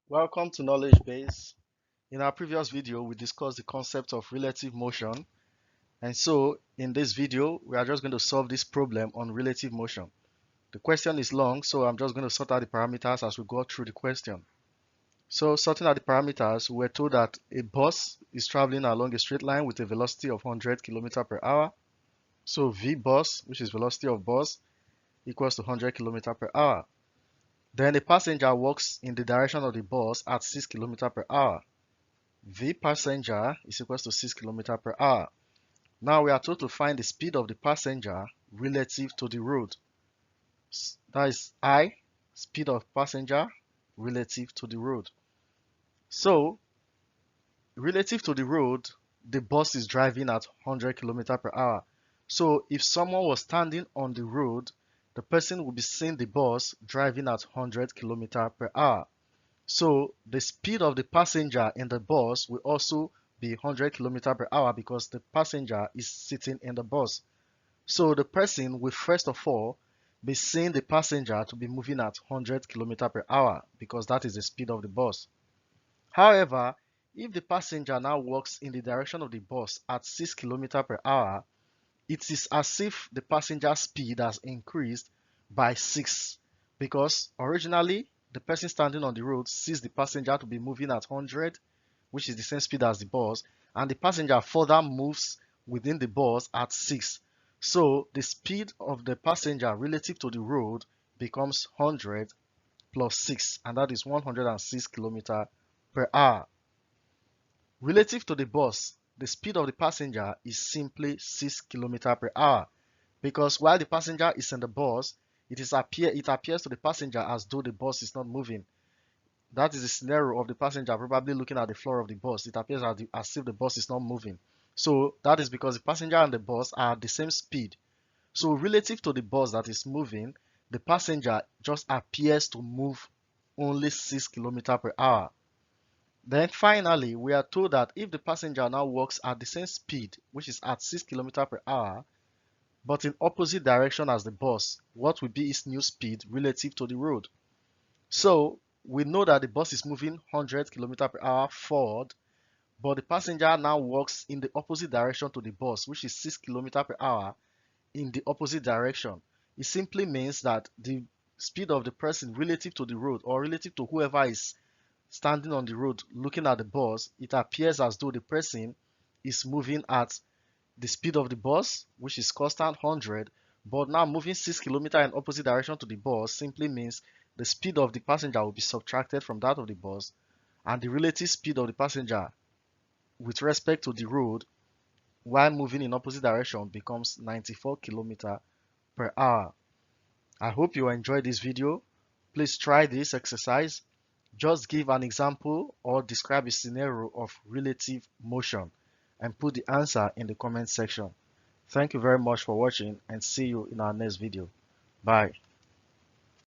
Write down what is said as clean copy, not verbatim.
Welcome to Knowledge Base. In our previous video, we discussed the concept of relative motion. And so in this video, we are just going to solve this problem on relative motion. The question is long, so I'm just going to sort out the parameters as we go through the question. So sorting out the parameters, we're told that a bus is traveling along a straight line with a velocity of 100 km per hour. So V bus, which is velocity of bus, equals to 100 km per hour. Then a passenger walks in the direction of the bus at 6 km per hour. V passenger is equals to 6 km per hour. Now we are told to find the speed of the passenger relative to the road. That is I, speed of passenger relative to the road. So, relative to the road, the bus is driving at 100 km per hour. So, if someone was standing on the road, the person would be seeing the bus driving at 100 km per hour. So the speed of the passenger in the bus will also be 100 km per hour because the passenger is sitting in the bus. So the person will first of all be seeing the passenger to be moving at 100 km per hour because that is the speed of the bus. However, if the passenger now walks in the direction of the bus at 6 km per hour, it is as if the passenger speed has increased by 6 because originally the person standing on the road sees the passenger to be moving at 100, which is the same speed as the bus, and the passenger further moves within the bus at 6. So the speed of the passenger relative to the road becomes 100 plus 6, and that is 106 km per hour. Relative to the bus, the speed of the passenger is simply 6 km per hour because while the passenger is in the bus, it appears to the passenger as though the bus is not moving. That is the scenario of the passenger probably looking at the floor of the bus. It appears as if the bus is not moving. So that is because the passenger and the bus are at the same speed. So relative to the bus that is moving, the passenger just appears to move only 6 km per hour. Then finally, we are told that if the passenger now walks at the same speed, which is at 6 km per hour, but in opposite direction as the bus, what will be its new speed relative to the road? So we know that the bus is moving 100 km per hour forward, but the passenger now walks in the opposite direction to the bus, which is 6 km per hour in the opposite direction. It simply means that the speed of the person relative to the road or relative to whoever is standing on the road looking at the bus, it appears as though the person is moving at the speed of the bus, which is constant 100, but now moving 6 km in opposite direction to the bus simply means the speed of the passenger will be subtracted from that of the bus, and the relative speed of the passenger with respect to the road while moving in opposite direction becomes 94 km per hour. I hope you enjoyed this video. Please try this exercise. Just give an example or describe a scenario of relative motion and put the answer in the comment section. Thank you very much for watching and see you in our next video. Bye.